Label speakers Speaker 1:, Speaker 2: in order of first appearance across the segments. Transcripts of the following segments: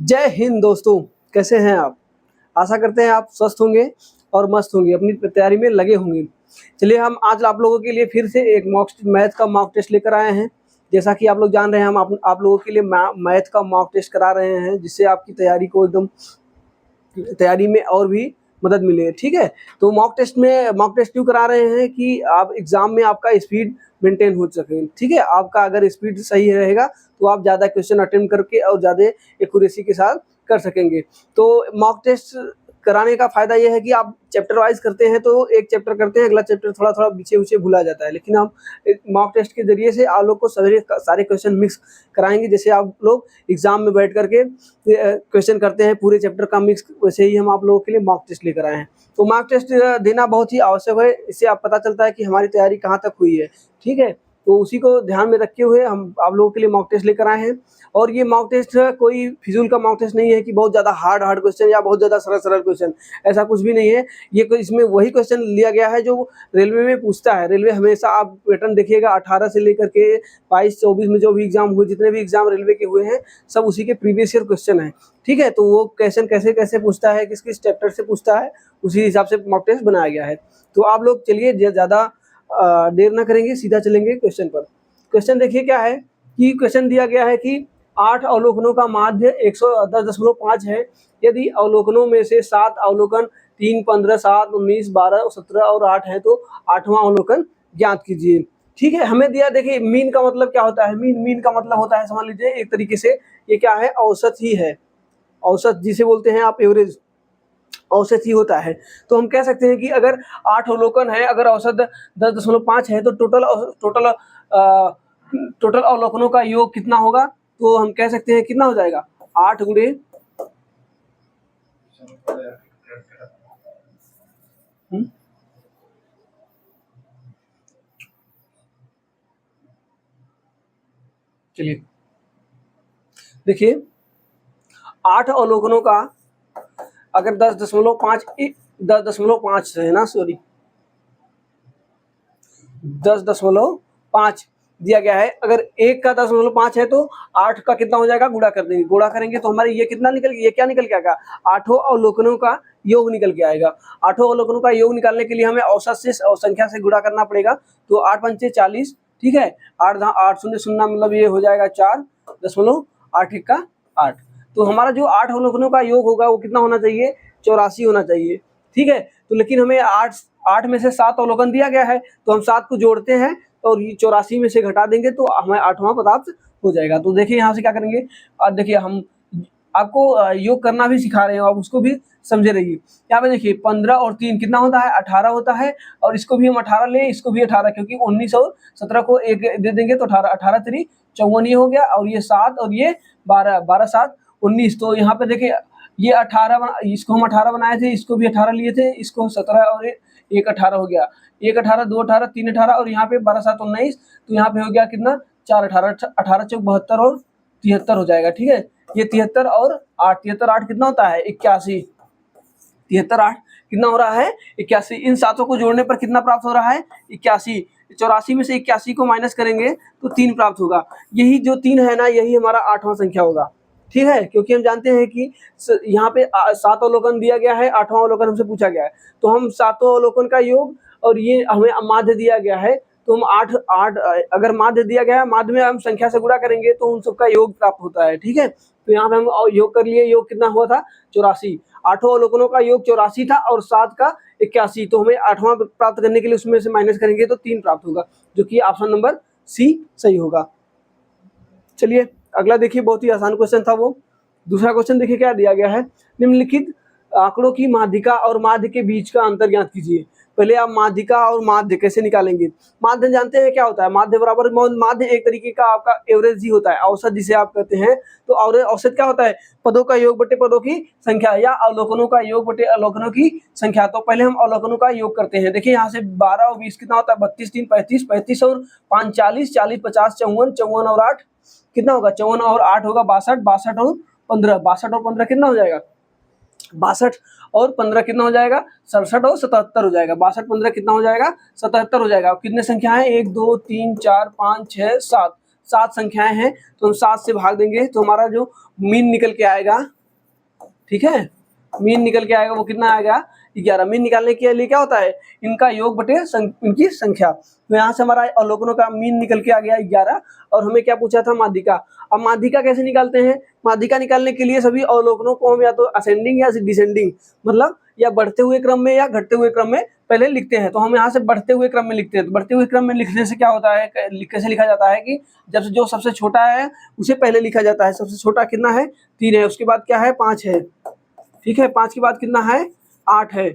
Speaker 1: जय हिंद दोस्तों, कैसे हैं आप? आशा करते हैं आप स्वस्थ होंगे और मस्त होंगे, अपनी तैयारी में लगे होंगे। चलिए हम आज आप लोगों के लिए फिर से एक मैथ का मॉक टेस्ट लेकर आए हैं। जैसा कि आप लोग जान रहे हैं, हम आप लोगों के लिए मैथ का मॉक टेस्ट करा रहे हैं, जिससे आपकी तैयारी को एकदम तैयारी में और भी मदद मिले, ठीक है? तो मॉक टेस्ट क्यों करा रहे हैं कि आप एग्ज़ाम में आपका स्पीड मेंटेन हो सके, ठीक है? आपका अगर स्पीड सही रहेगा तो आप ज़्यादा क्वेश्चन अटेम्प्ट करके और ज़्यादा एक्यूरेसी के साथ कर सकेंगे। तो मॉक टेस्ट कराने का फ़ायदा ये है कि आप चैप्टर वाइज़ करते हैं, तो एक चैप्टर करते हैं, अगला चैप्टर थोड़ा-थोड़ा पीछे-पीछे भूला जाता है। लेकिन हम एक मॉक टेस्ट के ज़रिए से आप लोग को सारे क्वेश्चन मिक्स कराएँगे। जैसे आप लोग एग्ज़ाम में बैठ कर के क्वेश्चन करते हैं पूरे चैप्टर का मिक्स, वैसे ही हम आप लोगों के लिए मॉक टेस्ट लेकर आए हैं। तो मॉक टेस्ट देना बहुत ही आवश्यक है, इससे आप पता चलता है कि हमारी तैयारी कहाँ तक हुई है, ठीक है? तो उसी को ध्यान में रखते हुए हम आप लोगों के लिए मॉक टेस्ट लेकर आए हैं। और ये मॉक टेस्ट कोई फिजूल का मॉक टेस्ट नहीं है कि बहुत ज़्यादा हार्ड क्वेश्चन या बहुत ज़्यादा सरल क्वेश्चन, ऐसा कुछ भी नहीं है। ये कोई इसमें वही क्वेश्चन लिया गया है जो रेलवे में पूछता है। रेलवे हमेशा आप पैटर्न देखिएगा, 18 से लेकर के 22-24 में जो भी एग्ज़ाम हुए, जितने भी एग्ज़ाम रेलवे के हुए हैं, सब उसी के प्रीवियस ईयर क्वेश्चन हैं, ठीक है? तो वो क्वेश्चन कैसे-कैसे पूछता है, किस-किस चैप्टर से पूछता है, उसी हिसाब से मॉक टेस्ट बनाया गया है। तो आप लोग चलिए ज़्यादा देर ना करेंगे, सीधा चलेंगे क्वेश्चन पर। क्वेश्चन देखिए क्या है कि क्वेश्चन दिया गया है कि 8 अवलोकनों का माध्य 110.5 है। यदि अवलोकनों में से 7 अवलोकन 3, 15, 7, 19, 12, 17 और 8 है, तो 8वां अवलोकन ज्ञात कीजिए। ठीक है, हमें दिया, देखिए मीन का मतलब क्या होता है? मीन का मतलब होता है, समझ लीजिए एक तरीके से ये क्या है, औसत ही है। औसत जिसे बोलते हैं आप, एवरेज, औसत ही होता है। तो हम कह सकते हैं कि अगर 8 अवलोकन है, अगर औसत 10.5 है, तो टोटल अवलोकनों का योग कितना होगा? तो हम कह सकते हैं कितना हो जाएगा, 8 गुणे चलिए देखिए 8 अवलोकनों का अगर 10.5 है ना, सॉरी 10.5 दिया गया है। अगर एक का 10.5 है तो 8 का कितना हो जाएगा, गुणा कर देंगे। गुणा करेंगे तो हमारे ये कितना निकल, ये क्या निकल के आएगा, 8 अवलोकनों का योग निकल के आएगा। 8 अवलोकनों का योग निकालने के लिए हमें औसत से संख्या से गुणा करना पड़ेगा। तो 8 पंचे 40, ठीक है, 8 शून्य शून्य, मतलब ये हो जाएगा 4.8 का 8। तो हमारा जो 8 अवलोकनों का योग होगा वो कितना होना चाहिए, 84 होना चाहिए, ठीक है। तो लेकिन हमें 8 में से 7 अवलोकन दिया गया है, तो हम 7 को जोड़ते हैं और ये 84 में से घटा देंगे तो हमें 8वां प्राप्त हो जाएगा। तो देखिए यहाँ से क्या करेंगे, और देखिए हम आपको योग करना भी सिखा रहे हैं, आप उसको भी समझे रहिए। यहाँ पे देखिए 15 और 3 कितना होता है, 18 होता है। और इसको भी हम 18 लें, इसको भी 18, क्योंकि 19 और 17 को एक दे देंगे तो 18, 18 3 54 ये हो गया, और ये 7 और ये 12, 12 7 19। तो यहाँ पे देखिए ये 18, इसको हम 18 बनाए थे, इसको भी 18 लिए थे, इसको 17 और एक 18 हो गया, 1 18 2 18 3 18, और यहाँ पे 12 7 19। तो यहाँ पे हो गया कितना, 4 18, 18 चौक 72 और 73 हो जाएगा, ठीक है। ये 73 और 8, 73 8 कितना होता है, 81। 73 8 कितना हो रहा है, 81। इन सातों को जोड़ने पर कितना प्राप्त हो रहा है, 81। 84 में से 81 को माइनस करेंगे तो 3 प्राप्त होगा। यही जो 3 है ना, यही हमारा 8वां संख्या होगा, ठीक है। क्योंकि हम जानते हैं कि यहाँ पे 7 अवलोकन दिया गया है, 8वां अवलोकन हमसे पूछा गया है, तो हम 7 अवलोकन का योग, और ये हमें माध्य दिया गया है, तो हम 8 अगर माध्य दिया गया है, माध्य में हम संख्या से गुणा करेंगे तो उन सबका योग प्राप्त होता है, ठीक है। तो यहाँ पे हम योग कर लिए, योग कितना हुआ था, 84। 8 अवलोकनों का योग 84 था और 7 का 81। तो हमें 8वां प्राप्त करने के लिए उसमें से माइनस करेंगे तो 3 प्राप्त होगा, जो कि ऑप्शन नंबर सी सही होगा। चलिए अगला देखिए, बहुत ही आसान क्वेश्चन था वो। दूसरा क्वेश्चन देखिए क्या दिया गया है, निम्नलिखित आंकड़ों की माध्यिका और माध्य के बीच का अंतर ज्ञात कीजिए। पहले आप माध्यिका और माध्य कैसे निकालेंगे। माध्य जानते हैं क्या होता है, माध्य बराबर, माध्य एक तरीके का आपका एवरेज ही होता है, औसत जिसे आप कहते हैं। तो औसत क्या होता है, पदों का योग बटे पदों की संख्या, या अवलोकनों का योग बटे अवलोकनों की संख्या। तो पहले हम अवलोकनों का योग करते हैं। देखिए यहाँ से 12 और 20 कितना होता है, 32 3 35, 35 और 5 40, 40 50 54, 54 और 8 कितना होगा, 54 और 8 होगा 62, 62 और 15, 62 और 15 कितना हो जाएगा, 62 और 15 कितना हो जाएगा, 67 और 77 हो जाएगा। 62 15 कितना हो जाएगा, 77 हो जाएगा। कितने संख्या है, 1 2 3 4 5 6 7, 7 संख्याएं हैं तो हम 7 से भाग देंगे तो हमारा जो मीन निकल के आएगा, ठीक है, मीन निकल के आएगा वो कितना आएगा 11। मीन निकालने के लिए क्या होता है, इनका योग बटे इनकी संख्या। तो यहाँ से हमारा अवलोकनों का मीन निकल के आ गया 11। और हमें क्या पूछा था, माध्यिका। अब माध्यिका कैसे निकालते हैं, माध्यिका निकालने के लिए सभी अवलोकनों को हम या तो असेंडिंग या डिसेंडिंग, मतलब या बढ़ते हुए क्रम में या घटते हुए क्रम में पहले लिखते हैं। तो हम यहाँ से बढ़ते हुए क्रम में लिखते हैं। तो बढ़ते हुए क्रम में लिखने से क्या होता है, कैसे लिखा जाता है कि जब जो सबसे छोटा है उसे पहले लिखा जाता है। सबसे छोटा कितना है, 3 है, उसके बाद क्या है, 5 है, ठीक है, 5 के बाद कितना है, 8 है,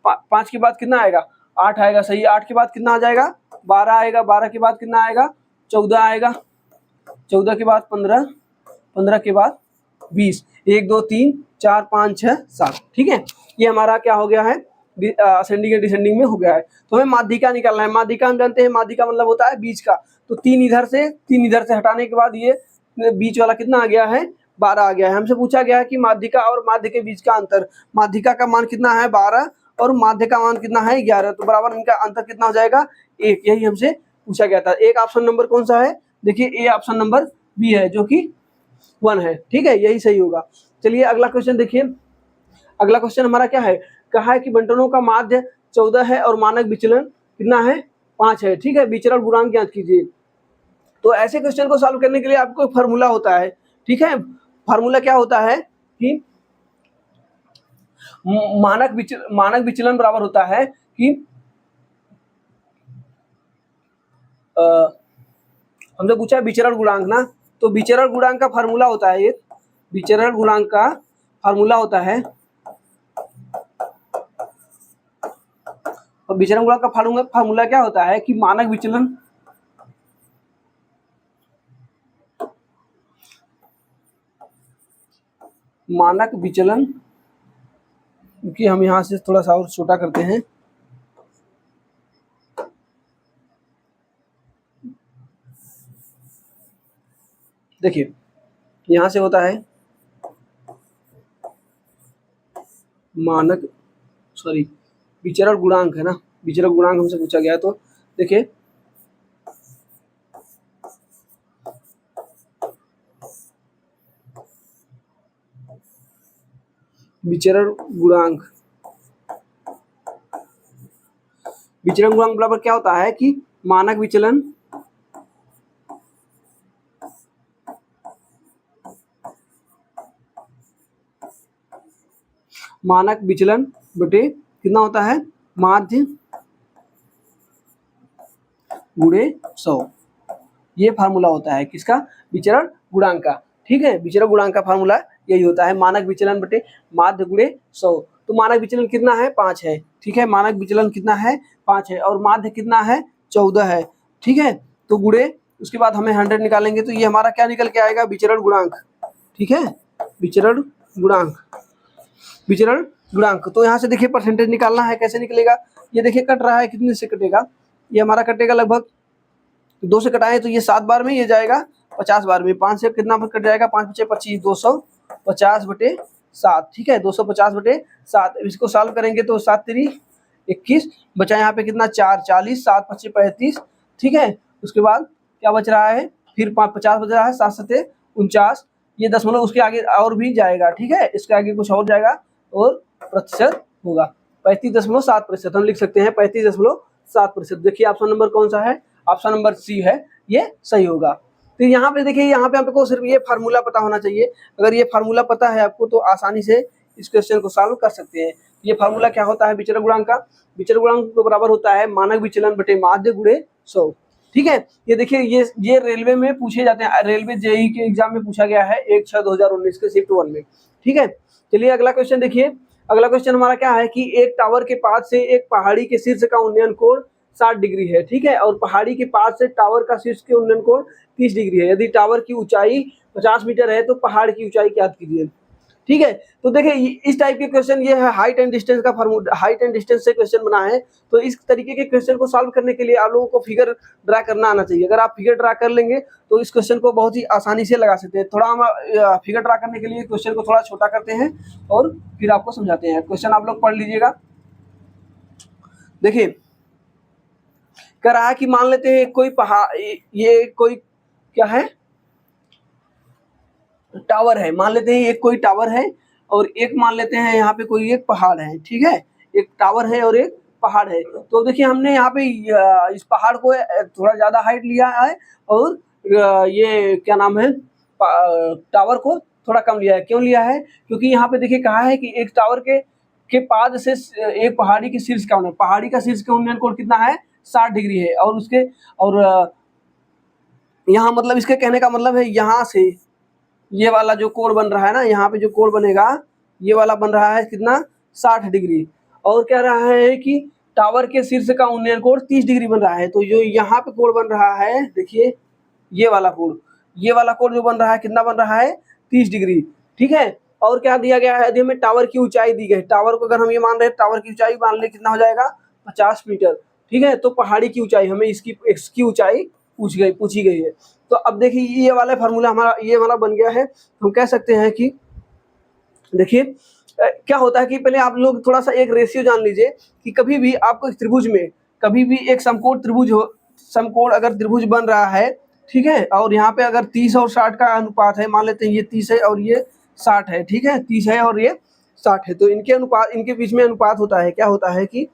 Speaker 1: 5 के बाद कितना आएगा, 8 आएगा, सही। 8 के बाद कितना आ जाएगा, 12 आएगा, 12 के बाद कितना आएगा, 14 आएगा, 14 के बाद 15, 15 के बाद 20, 1 2 3 4 5 6 7, ठीक है। ये हमारा क्या हो गया है, असेंडिंग या डिसेंडिंग में हो गया है। तो हमें माध्यिका निकालना है। माध्यिका हम जानते हैं, माध्यिका मतलब होता है बीच का। तो 3 इधर से हटाने के बाद ये बीच वाला कितना आ गया है, 12 आ गया है। हमसे पूछा गया है कि माध्यिका और माध्य के बीच का अंतर। माध्यिका का मान कितना है, 12, और माध्य का मान कितना है, 11। तो बराबर इनका अंतर कितना हो जाएगा, 1। यही हमसे पूछा गया था। एक ऑप्शन नंबर कौन सा है, देखिए ए ऑप्शन नंबर बी है, जो कि 1 है, ठीक है, यही सही होगा। चलिए अगला क्वेश्चन देखिए। अगला क्वेश्चन हमारा क्या है, कहा है कि बंटनों का माध्य 14 है और मानक विचलन कितना है, 5 है, ठीक है। विचरण गुणांक ज्ञात कीजिए। तो ऐसे क्वेश्चन को सॉल्व करने के लिए आपको फार्मूला होता है, ठीक है। फार्मूला क्या होता है कि मानक विचलन बराबर होता है कि हमसे पूछा है विचरण गुणांक ना, तो विचरण गुणांक का फार्मूला होता है, एक विचरण गुणांक का फार्मूला होता है, और विचरण गुणांक का फार्मूला क्या होता है कि मानक विचलन कि हम यहाँ से थोड़ा सा और छोटा करते हैं। देखिए यहाँ से होता है विचरण गुणांक है ना, विचरण गुणांक हमसे पूछा गया है। तो देखिए विचरण गुणांक बराबर क्या होता है कि मानक विचलन बटे कितना होता है, माध्य गुणे 100। ये फार्मूला होता है किसका, विचरण गुणांक का, ठीक है। विचरण गुणांक का फार्मूला यही होता है, मानक विचलन बटे माध्य गुणे 100। तो मानक विचलन कितना है, 5 है, ठीक है। मानक विचलन कितना है, 5 है, और माध्य कितना है, 14 है, ठीक है। तो गुणे उसके बाद हमें 100 निकालेंगे तो ये हमारा क्या निकल के आएगा, विचरण गुणांक, ठीक है। विचरण गुणांक। तो यहाँ से देखिए परसेंटेज निकालना है, कैसे निकलेगा, ये देखिए कट रहा है, कितने से कटेगा, ये हमारा कटेगा लगभग 2 से कटाए तो ये 7 बार में, ये जाएगा 50 बार में। 5 से कितना कट जाएगा, 5 × 5 = 25, 250/7, ठीक है, 250/7। इसको सॉल्व करेंगे तो 7 3 21 बचा, यहाँ पे कितना 4 40, 7 5 35, ठीक है। उसके बाद क्या बच रहा है, फिर 50 बच रहा है, 7 7 49, ये दशमलव उसके आगे और भी जाएगा, ठीक है। इसके आगे कुछ और जाएगा और प्रतिशत होगा 35.7%। हम लिख सकते हैं 35.7%। देखिए ऑप्शन नंबर कौन सा है, ऑप्शन नंबर सी है, ये सही होगा। तो यहाँ पे देखिए, यहाँ पे आपको सिर्फ ये फार्मूला पता होना चाहिए। अगर ये फार्मूला पता है आपको तो आसानी से इस क्वेश्चन को सॉल्व कर सकते हैं। ये फार्मूला क्या होता है विचरण गुणांक का, विचरण गुणांक को बराबर होता है मानक विचलन बटे माध्य गुणे 100, ठीक है। ये देखिए ये रेलवे में पूछे जाते हैं, रेलवे जेईई के एग्जाम में पूछा गया है 1/6/2019 के शिफ्ट 1 में, ठीक है। चलिए अगला क्वेश्चन देखिए। अगला क्वेश्चन हमारा क्या है कि एक टावर के पास से एक पहाड़ी के शीर्ष का उन्नयन कोण 60 डिग्री है, ठीक है, और पहाड़ी के पास से टावर का शीर्ष के उन्नयन कोण 30 डिग्री है। यदि टावर की ऊंचाई 50 मीटर है तो पहाड़ की ऊंचाई ज्ञात कीजिए, ठीक है। तो देखिए इस टाइप के क्वेश्चन, ये है हाइट एंड डिस्टेंस का फार्मूला, हाइट एंड डिस्टेंस से क्वेश्चन बना है। तो इस तरीके के क्वेश्चन को सॉल्व करने के लिए आप लोगों को फिगर ड्रा करना आना चाहिए। अगर आप फिगर ड्रा कर लेंगे तो इस क्वेश्चन को बहुत ही आसानी से लगा सकते हैं। थोड़ा हम फिगर ड्रा करने के लिए क्वेश्चन को थोड़ा छोटा करते हैं और फिर आपको समझाते हैं। क्वेश्चन आप लोग पढ़ लीजिएगा। देखिए कह रहा है कि मान लेते हैं कोई क्या है, टावर है। मान लेते हैं एक कोई टावर है और एक मान लेते हैं यहाँ पे कोई एक पहाड़ है, ठीक है, एक टावर है और एक पहाड़ है। तो देखिए हमने यहाँ पे इस पहाड़ को थोड़ा ज्यादा हाइट लिया है और ये क्या नाम है, टावर को थोड़ा कम लिया है। क्यों लिया है, क्योंकि यहाँ पे देखिए कहा है कि एक टावर के पाद से एक पहाड़ी की शीर्ष का उन्नयन, पहाड़ी का शीर्ष का उन्नयन कोण कितना है, 60 डिग्री है। और उसके और यहाँ मतलब इसके कहने का मतलब है यहाँ से ये वाला जो कोण बन रहा है ना, यहाँ पे जो कोण बनेगा ये वाला बन रहा है कितना, 60 डिग्री। और कह रहा है कि टावर के शीर्ष का उन्नयन कोण 30 डिग्री बन रहा है। तो जो यहाँ पे कोण बन रहा है, देखिए ये वाला कोण जो बन रहा है कितना बन रहा है, 30 डिग्री, ठीक है। और क्या दिया गया है, यदि हमें टावर की ऊंचाई दी गई, टावर को अगर हम ये मान रहे हैं टावर की ऊंचाई मान ले कितना हो जाएगा, 50 मीटर, ठीक है। तो पहाड़ी की ऊंचाई हमें इसकी ऊंचाई पूछी गई है। तो अब देखिए ये वाला फार्मूला हमारा ये वाला बन गया है। हम कह सकते हैं कि देखिए क्या होता है कि पहले आप लोग थोड़ा सा एक रेशियो जान लीजिए कि कभी भी आपको त्रिभुज में कभी भी एक समकोण अगर त्रिभुज बन रहा है, ठीक है, और यहाँ पे अगर 30 और 60 का अनुपात है, मान लेते हैं ये 30 है और ये 60 है, ठीक है, 30 है और ये 60 है। तो इनके बीच में अनुपात होता है, क्या होता है कि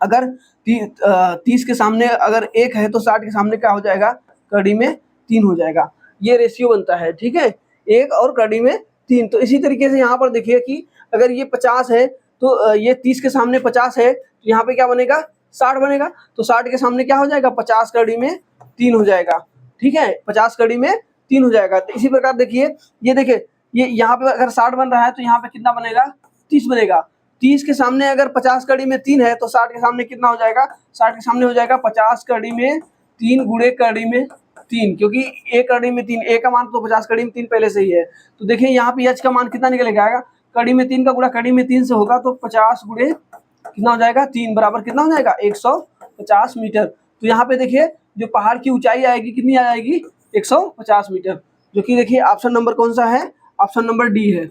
Speaker 1: अगर 30 के सामने अगर 1 है तो 60 के सामने क्या हो जाएगा, कड़ी में 3 हो जाएगा। ये रेशियो बनता है, ठीक है, 1 और कड़ी में 3। तो इसी तरीके से यहाँ पर देखिए कि अगर ये 50 है तो ये 30 के सामने 50 है तो यहाँ पे क्या बनेगा, 60 बनेगा। तो 60 के सामने क्या हो जाएगा, 50 कड़ी में 3 हो जाएगा, ठीक है, 50 कड़ी में 3 हो जाएगा। तो इसी प्रकार देखिए ये देखिए ये यहाँ पे अगर 60 बन रहा है तो यहाँ पे कितना बनेगा, 30 बनेगा। 30 के सामने अगर 50 कड़ी में 3 है तो 60 के सामने कितना हो जाएगा, 60 के सामने हो जाएगा 50 कड़ी में 3 गुणे कड़ी में 3, क्योंकि एक कड़ी में 3, ए का मान तो 50 कड़ी में 3 पहले से ही है। तो देखिए यहाँ पे एच का मान कितना निकलेगा आएगा, कड़ी में 3 का गुणा कड़ी में 3 से होगा तो 50 गुणे कितना हो जाएगा, 3 बराबर कितना हो जाएगा, 150 मीटर। तो यहाँ पे देखिए जो पहाड़ की ऊंचाई आएगी कितनी आएगी, 150 मीटर, जो कि देखिए ऑप्शन नंबर कौन सा है, ऑप्शन नंबर डी है,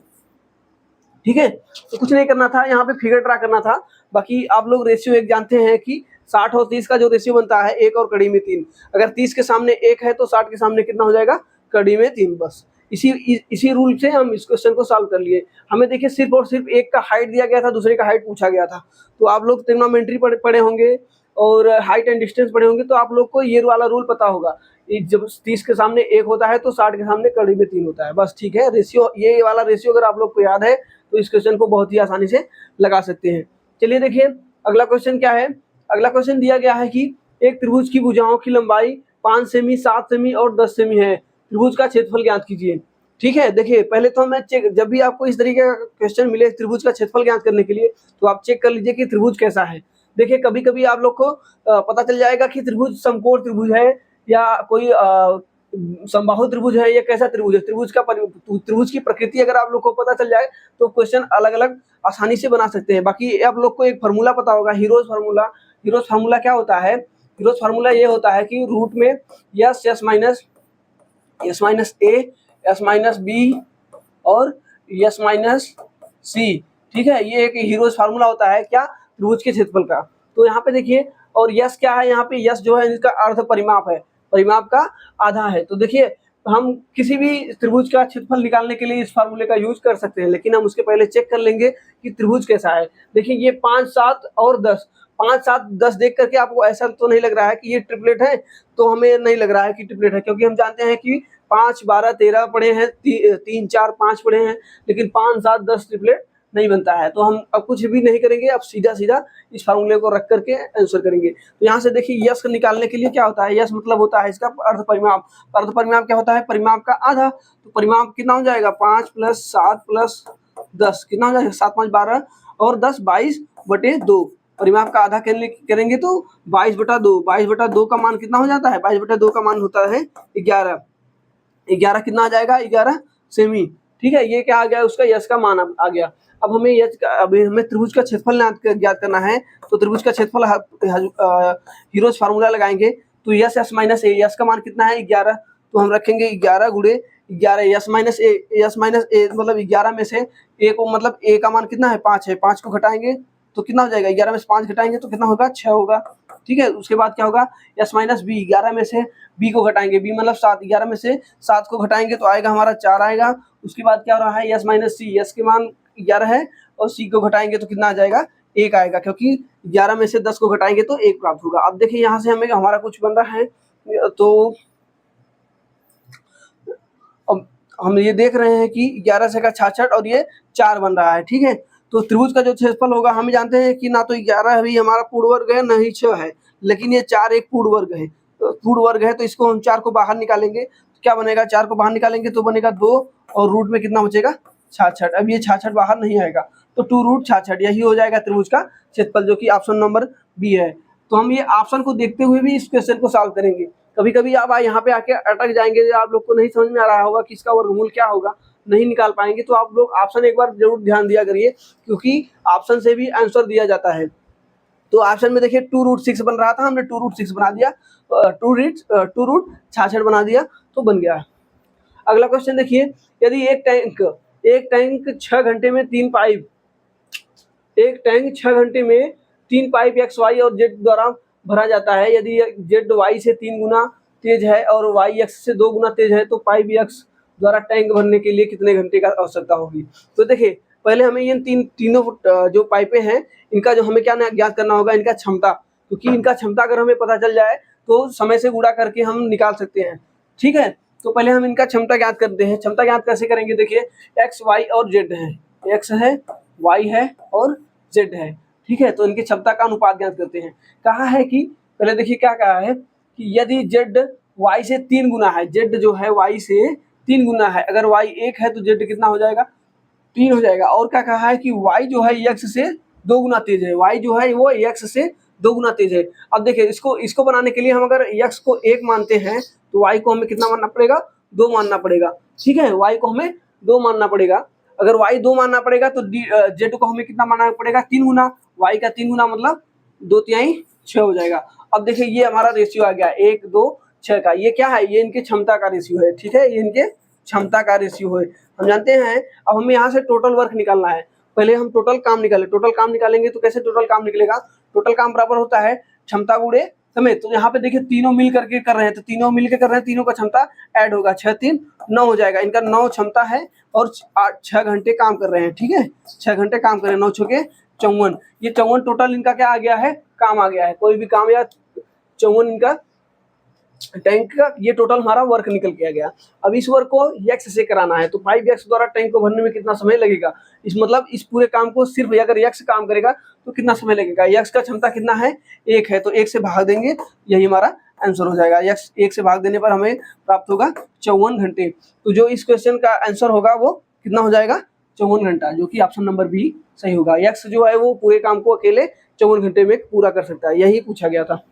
Speaker 1: ठीक है। तो कुछ नहीं करना था, यहाँ पे फिगर ड्रा करना था। बाकी आप लोग रेशियो एक जानते हैं कि 60 और 30 का जो रेशियो बनता है 1 और कड़ी में 3, अगर 30 के सामने 1 है तो 60 के सामने कितना हो जाएगा, कड़ी में 3। बस इसी रूल से हम इस क्वेश्चन को सॉल्व कर लिए। हमें देखिए सिर्फ और सिर्फ एक का हाइट दिया गया था, दूसरे का हाइट पूछा गया था। तो आप लोग ट्रिग्नोमेट्री पढ़े होंगे और हाइट एंड डिस्टेंस पढ़े होंगे, तो आप लोग को ये वाला रूल पता होगा, जब 30 के सामने 1 होता है तो 60 के सामने कड़ी में 3 होता है। बस ठीक है, रेशियो ये वाला रेशियो अगर आप लोग को याद है तो इस क्वेश्चन को बहुत ही आसानी से लगा सकते हैं। चलिए देखिए अगला क्वेश्चन क्या है। अगला क्वेश्चन दिया गया है कि एक त्रिभुज की भुजाओं की लंबाई 5 सेमी, 7 सेमी और 10 सेमी है, त्रिभुज का क्षेत्रफल ज्ञात कीजिए। ठीक है, देखिए पहले तो हमें चेक, जब भी आपको इस तरीके का क्वेश्चन मिले त्रिभुज का क्षेत्रफल ज्ञात करने के लिए, तो आप चेक कर लीजिए कि त्रिभुज कैसा है। देखिए कभी कभी आप लोग को पता चल जाएगा कि त्रिभुज समकोण त्रिभुज है या कोई समबाहु त्रिभुज है, या कैसा त्रिभुज है। त्रिभुज की प्रकृति अगर आप लोग को पता चल जाए तो क्वेश्चन अलग अलग आसानी से बना सकते हैं। बाकी आप लोग को एक फार्मूला पता होगा, हीरोज फार्मूला। हीरोज फार्मूला क्या होता है, हीरोज फार्मूला ये होता है कि रूट में एस माइनस ए, एस माइनस बी और एस माइनस सी, ठीक है, ये एक हीरोज फार्मूला होता है क्या, त्रिभुज के क्षेत्रफल का। तो यहाँ पे देखिए, और यस क्या है, यहाँ पे यस जो है इसका अर्ध परिमाप है, परिमाप का आधा है। तो देखिए हम किसी भी त्रिभुज का क्षेत्रफल निकालने के लिए इस फार्मूले का यूज कर सकते हैं, लेकिन हम उसके पहले चेक कर लेंगे कि त्रिभुज कैसा है। देखिए ये 5, 7 और 10, 5, 7, 10 देख करके आपको ऐसा तो नहीं लग रहा है कि ये ट्रिपलेट है, तो हमें नहीं लग रहा है कि ट्रिपलेट है, क्योंकि हम जानते हैं कि 5, 12, 13 पढ़े हैं, 3, 4, 5 पढ़े हैं, लेकिन 5, 7, 10 ट्रिपलेट नहीं बनता है। तो हम अब कुछ भी नहीं करेंगे, अब सीधा सीधा इस फार्मूले को रख करके आंसर करेंगे। तो यहाँ से देखिए यस निकालने के लिए क्या होता है, यस मतलब होता है इसका अर्ध परिमाप। अर्ध परिमाप क्या होता है, परिमाप का आधा। तो परिमाप कितना हो जाएगा, 5 + 7 + 10 कितना हो जाएगा, 7, 5, 12 और 10, 22/2। परिमाप का आधा करेंगे तो 22/2। 22/2 का मान कितना हो जाता है, 22/2 का मान होता है 11। 11 कितना आ जाएगा, 11 सेमी। ठीक है, ये क्या आ गया, उसका यस का मान आ गया। अब हमें हमें त्रिभुज का क्षेत्रफल ज्ञात करना है। तो त्रिभुज का क्षेत्रफल हीरोज फार्मूला लगाएंगे। तो यस माइनस ए, यस का मान कितना है 11, तो हम रखेंगे 11 गुणे 11, यस माइनस ए मतलब 11 में से ए को, मतलब ए का मान कितना है 5 है, 5 को घटाएंगे तो कितना हो जाएगा, 11 में से 5 घटाएंगे तो कितना होगा, 6 होगा। ठीक है। उसके बाद क्या होगा, s माइनस बी, 11 में से b को घटाएंगे, b मतलब 7, 11 में से 7 को घटाएंगे तो आएगा हमारा 4 आएगा। उसके बाद क्या हो रहा है, s माइनस सी, s के मान 11 है और c को घटाएंगे तो कितना आ जाएगा, 1 आएगा, क्योंकि 11 में से 10 को घटाएंगे तो 1 प्राप्त होगा। अब देखिए यहाँ से हमें हमारा कुछ बन रहा है, तो अब हम ये देख रहे हैं कि 11 से का 66 और ये 4 बन रहा है, ठीक है। तो त्रिभुज का जो क्षेत्रफल होगा, हम जानते हैं कि ना तो 11 अभी हमारा पूर्ण वर्ग है, ना ही 6 है, लेकिन ये 4 एक पूर्ण वर्ग है, पूर्ण वर्ग है, तो इसको हम 4 को बाहर निकालेंगे तो क्या बनेगा, 4 को बाहर निकालेंगे तो बनेगा 2 और रूट में कितना बचेगा, 66। अब ये 66 बाहर नहीं आएगा तो 2 रूट 66 यही हो जाएगा त्रिभुज का क्षेत्रफल, जो कि ऑप्शन नंबर बी है। तो हम ये ऑप्शन को देखते हुए भी इस क्वेश्चन को सॉल्व करेंगे। कभी कभी आप यहाँ पे आके अटक जाएंगे, आप लोग को नहीं समझ में आ रहा होगा कि इसका वर्गमूल क्या होगा, नहीं निकाल पाएंगे, तो आप लोग ऑप्शन एक बार जरूर ध्यान दिया करिए, क्योंकि ऑप्शन से भी आंसर दिया जाता है। तो ऑप्शन में देखिए 2 रूट 6 बन रहा था, हमने 2 रूट 6 बना दिया, 2 रूट 66 बना दिया तो बन गया। अगला क्वेश्चन देखिए, यदि एक टैंक 6 घंटे में 3 पाइप, एक टैंक 6 घंटे में 3 पाइप एक्स वाई और जेड द्वारा भरा जाता है, यदि जेड वाई से 3 गुना तेज है और वाई एक्स से 2 गुना तेज है, तो पाइप एक्स द्वारा टैंक भरने के लिए कितने घंटे का आवश्यकता होगी। तो देखिए पहले हमें ये तीनों जो पाइपें हैं, इनका जो हमें क्या ज्ञात करना होगा, इनका क्षमता, क्योंकि इनका क्षमता अगर हमें पता चल जाए तो समय से गुणा करके हम निकाल सकते हैं, ठीक है। तो पहले हम इनका क्षमता ज्ञात करते हैं। क्षमता ज्ञात कैसे करेंगे, देखिए एक्स वाई और जेड है, एक्स है, वाई है और जेड है, ठीक है। तो इनकी क्षमता का अनुपात ज्ञात करते हैं। कहा है कि पहले देखिए क्या कहा है कि यदि जेड वाई से 3 गुना है, जेड जो है वाई से 3 गुना है, अगर वाई 1 है तो जेड कितना हो जाएगा, 3 हो जाएगा। और क्या कहा है कि वाई जो है एक्स से 2 गुना तेज है, वाई जो है वो एक्स से 2 गुना तेज है। अब देखिए इसको बनाने के लिए हम अगर एक्स को 1 मानते हैं तो वाई को हमें कितना मानना पड़ेगा, 2 मानना पड़ेगा, ठीक है। वाई को हमें 2 मानना पड़ेगा। अगर वाई 2 मानना पड़ेगा तो जेड को हमें कितना मानना पड़ेगा, 3 गुना, वाई का 3 गुना मतलब 2/3 6 हो जाएगा। अब देखिए ये हमारा रेशियो आ गया 1 2 6 का, ये क्या है, ये इनके क्षमता का रेशियो है, ठीक है, ये इनके क्षमता का रेशियो है, हम जानते हैं। अब हमें यहाँ से टोटल वर्क निकालना है, पहले हम टोटल काम निकालें। टोटल काम निकालेंगे तो कैसे टोटल काम निकलेगा, टोटल काम बराबर होता है क्षमता गुणे समय। तो यहाँ पे देखिए तीनों मिल करके कर रहे हैं, तो तीनों मिल के कर रहे हैं, तीनों का क्षमता ऐड होगा, 6 3 9 हो जाएगा। इनका 9 क्षमता है और 6 घंटे काम कर रहे हैं, ठीक है, 6 घंटे काम कर रहे हैं, 9 छके 54, ये 54 टोटल इनका क्या आ गया है, काम आ गया है। कोई भी काम या 54 इनका टैंक का ये टोटल हमारा वर्क निकल के आ गया। अब इस वर्क को एक्स से कराना है, तो 5x द्वारा टैंक को भरने में कितना समय लगेगा, इस मतलब इस पूरे काम को सिर्फ अगर एक्स काम करेगा तो कितना समय लगेगा। एक्स का क्षमता कितना है, 1 है, तो 1 से भाग देंगे, यही हमारा आंसर हो जाएगा। एक्स 1 से भाग देने पर हमें प्राप्त होगा 54 घंटे। तो जो इस क्वेश्चन का आंसर होगा वो कितना हो जाएगा, 54 घंटा, जो कि ऑप्शन नंबर बी सही होगा। एक्स जो है वो पूरे काम को अकेले 54 घंटे में पूरा कर सकता है, यही पूछा गया था।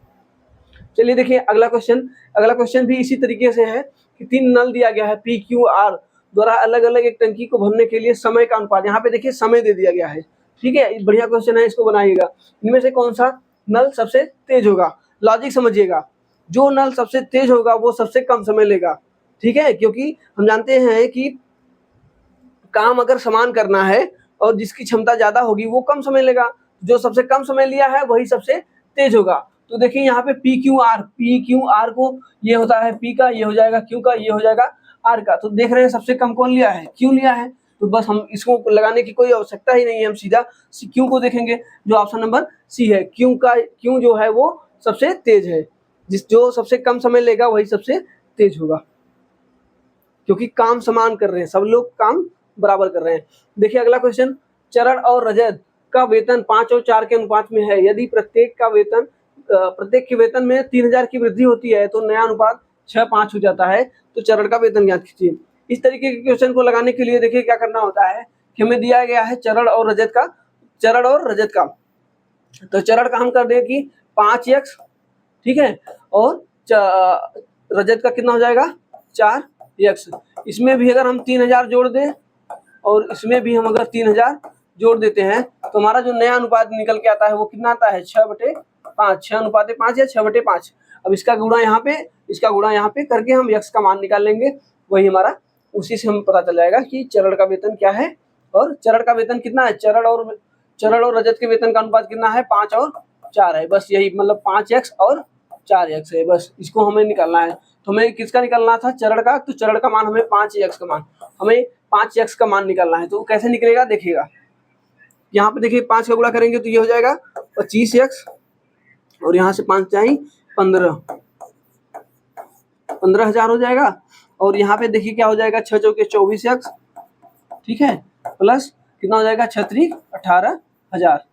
Speaker 1: चलिए देखिए अगला क्वेश्चन भी इसी तरीके से है कि 3 नल दिया गया है पी क्यू आर द्वारा अलग अलग एक टंकी को भरने के लिए समय का अनुपात, यहाँ पे देखिए समय दे दिया गया है, ठीक है, बढ़िया क्वेश्चन है, इसको बनाइएगा। इनमें से कौन सा नल सबसे तेज होगा, लॉजिक समझिएगा, जो नल सबसे तेज होगा वो सबसे कम समय लेगा, ठीक है, क्योंकि हम जानते हैं कि काम अगर समान करना है और जिसकी क्षमता ज्यादा होगी वो कम समय लेगा, जो सबसे कम समय लिया है वही सबसे तेज होगा। तो देखिए यहाँ पे पी क्यू आर को ये होता है पी का, ये हो जाएगा क्यू का, ये हो जाएगा आर का। तो देख रहे हैं सबसे कम कौन लिया है, क्यू लिया है, तो बस हम इसको लगाने की कोई आवश्यकता ही नहीं है, हम सीधा क्यू को देखेंगे, जो ऑप्शन नंबर सी है। क्यू जो है वो सबसे तेज है, जो सबसे कम समय लेगा वही सबसे तेज होगा, क्योंकि काम समान कर रहे हैं, सब लोग काम बराबर कर रहे हैं। देखिए अगला क्वेश्चन, चरण और रजत का वेतन 5 और 4 के अनुपात में है, यदि प्रत्येक के वेतन में 3000 की वृद्धि होती है तो नया अनुपात 6:5 हो जाता है, तो चरण का वेतन ज्ञात कीजिए। इस तरीके के क्वेश्चन को लगाने के लिए देखिए क्या करना होता है कि हमें दिया गया है चरण और रजत का, तो चरण का हम कर दें कि 5x, ठीक है, और रजत का कितना हो जाएगा 4x। इसमें भी अगर हम 3000 जोड़ दें और इसमें भी हम अगर 3000 जोड़ देते हैं तो हमारा जो नया अनुपात निकल के आता है वो कितना आता है 6/5, 6:5 या 6/5। अब इसका गुणा यहाँ पे करके हम x का मान निकाल लेंगे, वही हमारा, उसी से हम पता चल जाएगा कि चरण का वेतन क्या है और चरण का वेतन कितना है। चरण और रजत के वेतन का अनुपात कितना है, 5 और 4 है, बस यही, मतलब 5x और 4x है, बस इसको हमें निकालना है। तो हमें किसका निकालना था, चरण का, तो चरण का मान हमें 5x का मान, हमें 5x का मान निकालना है। तो कैसे निकलेगा देखिएगा, यहाँ पे देखिए 5 का गुणा करेंगे तो ये हो जाएगा 25x, और यहाँ से 5 जाए 15,000 हो जाएगा, और यहाँ पे देखिए क्या हो जाएगा, 6 चौके 24x, ठीक है, प्लस कितना हो जाएगा 36 18,000।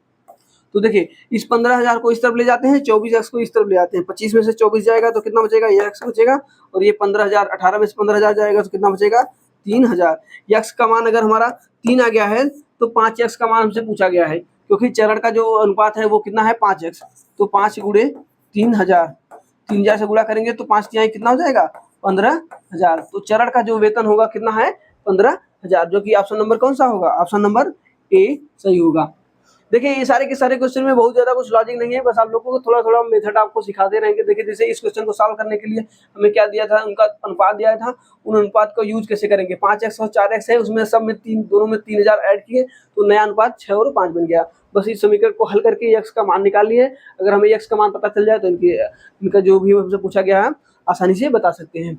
Speaker 1: तो देखिए इस 15,000 को इस तरफ ले जाते हैं, 24x को इस तरफ ले जाते हैं, 25 में से 24 जाएगा तो कितना बचेगा, ये x बचेगा, और ये 15,000, 18 में से 15,000 जाएगा तो कितना बचेगा 3,000। x का मान अगर हमारा 3 आ गया है तो 5x का मान हमसे पूछा गया है, क्योंकि चरण का जो अनुपात है वो कितना है 5x, तो 5 गुणे 3,000, 3,000 से गुणा करेंगे तो 5 तिहाई कितना हो जाएगा 15,000। तो चरण का जो वेतन होगा कितना है 15,000, जो कि ऑप्शन नंबर कौन सा होगा, ऑप्शन नंबर ए सही होगा। देखिए ये सारे के सारे क्वेश्चन में बहुत ज्यादा कुछ लॉजिक नहीं है, बस आप लोगों को थोड़ा थोड़ा मेथड आपको सिखाते रहेंगे। देखिए जैसे इस क्वेश्चन को सॉल्व करने के लिए हमें क्या दिया था, उनका अनुपात दिया था, उन अनुपात को यूज कैसे करेंगे, 5x और 4x है, उसमें सब में दोनों में 3,000 ऐड किए तो नया अनुपात 6 और 5 बन गया। बस इस समीकरण को हल करके x का मान निकाल लिए, अगर हमें x का मान पता चल जाए तो इनका जो भी हमसे पूछा गया है आसानी से बता सकते हैं।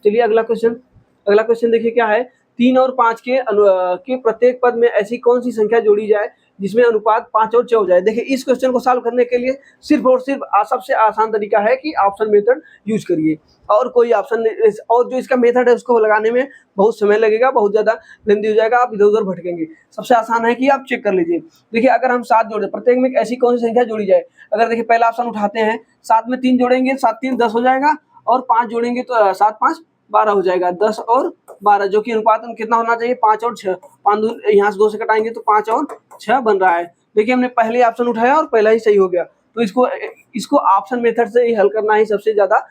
Speaker 1: चलिए अगला क्वेश्चन देखिए क्या है, 3 और 5 के प्रत्येक पद में ऐसी कौन सी संख्या जोड़ी जाए जिसमें अनुपात 5 और 6 हो जाए। देखिए इस क्वेश्चन को सॉल्व करने के लिए सिर्फ और सिर्फ सबसे आसान तरीका है कि ऑप्शन मेथड यूज करिए, और कोई ऑप्शन, और जो इसका मेथड है उसको लगाने में बहुत समय लगेगा, बहुत ज़्यादा लेंदी हो जाएगा, आप इधर उधर भटकेंगे। सबसे आसान है कि आप चेक कर लीजिए। देखिए अगर हम 7 जोड़े, प्रत्येक में ऐसी कौन सी संख्या जोड़ी जाए, अगर देखिए पहला ऑप्शन उठाते हैं, 7 में 3 जोड़ेंगे, 7 3 10 हो जाएगा, और 5 जोड़ेंगे तो 7 5 12 हो जाएगा, 10 और 12, जो कि अनुपात में कितना होना चाहिए 5 और 6, 5 यहाँ से 2 से कटाएंगे तो 5 और 6 बन रहा है। देखिए हमने पहले ऑप्शन उठाया और पहला ही सही हो गया, तो इसको ऑप्शन मेथड से ही हल करना ही सबसे ज्यादा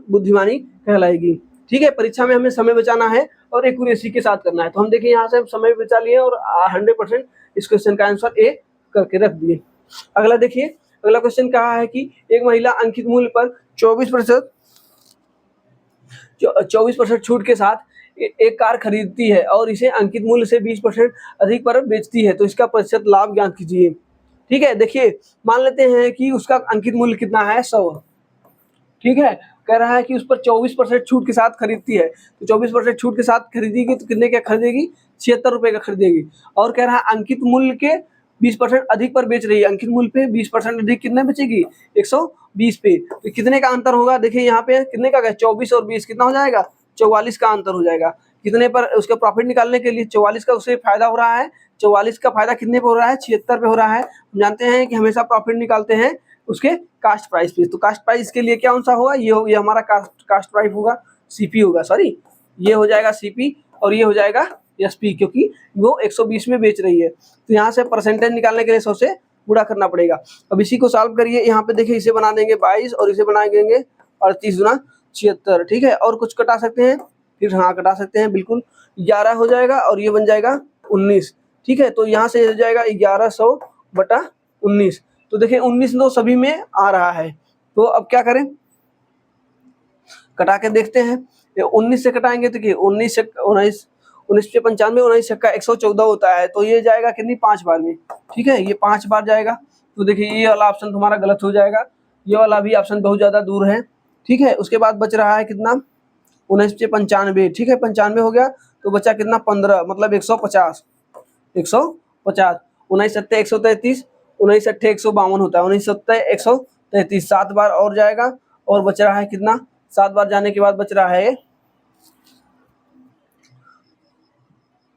Speaker 1: बुद्धिमानी कहलाएगी। ठीक है, परीक्षा में हमें समय बचाना है और एक्यूरेसी के साथ करना है, तो हम देखिए यहाँ से समय बचा लिए और 100% इस क्वेश्चन का आंसर ए करके रख दिए। अगला देखिए, अगला क्वेश्चन कहा है कि एक महिला अंकित मूल्य पर 24% छूट के साथ एक कार खरीदती है और इसे अंकित मूल्य से 20% अधिक पर बेचती है, तो इसका प्रतिशत लाभ ज्ञात कीजिए। ठीक है, देखिए मान लेते हैं कि उसका अंकित मूल्य कितना है 100, ठीक है, कह रहा है कि उस पर 24% छूट के साथ खरीदती है, तो 24% छूट के साथ खरीदेगी तो कितने का खरीदेगी, 76 रुपये का खरीदेगी, और कह रहा है अंकित मूल्य के 20% अधिक पर बेच रही है, अंकित मूल्य पे 20% अधिक कितने बेचेगी 120 पे, तो कितने का अंतर होगा, देखिए यहाँ पे कितने का 24 और 20 कितना हो जाएगा 44 का अंतर हो जाएगा। कितने पर उसका प्रॉफिट निकालने के लिए 44 का उसे फायदा हो रहा है, 44 का फायदा कितने पे हो रहा है 76 पे हो रहा है। हम जानते हैं कि हमेशा प्रॉफिट निकालते हैं उसके कास्ट प्राइस पे, तो कास्ट प्राइस के लिए क्या कौन सा होगा, ये हमारा कास्ट प्राइस होगा, सीपी होगा, सॉरी ये हो जाएगा सीपी और ये हो जाएगा एसपी, क्योंकि वो 120 में बेच रही है, तो यहाँ से परसेंटेज निकालने के लिए 100 से गुणा करना पड़ेगा। अब इसी को सॉल्व करिए, यहाँ पे देखिए इसे बना देंगे 22 और इसे बना देंगे 38 गुना 76, ठीक है, और कुछ कटा सकते हैं, फिर हाँ कटा सकते हैं, बिल्कुल 11 हो जाएगा और ये बन जाएगा 19, ठीक है, तो यहाँ से हो जाएगा 1100/19, तो देखिए 19 तो सभी में आ रहा है, तो अब क्या करें, कटा के देखते हैं, 19 से कटाएंगे तो 19 से 19 से 95, 19 का 114 होता है, तो ये जाएगा कितनी 5 बार में, ठीक है, ये 5 बार जाएगा, तो देखिए ये वाला ऑप्शन तुम्हारा गलत हो जाएगा, ये वाला भी ऑप्शन बहुत ज़्यादा दूर है, ठीक है। उसके बाद बच रहा है कितना 19 से 95, ठीक है, 95 हो गया, तो बचा कितना 15, मतलब 150, 19 सत्ते 133, 19 अट्ठे 152 होता है, 19 सत्ते 133, 7 बार और जाएगा, और बच रहा है कितना, 7 बार जाने के बाद बच रहा है,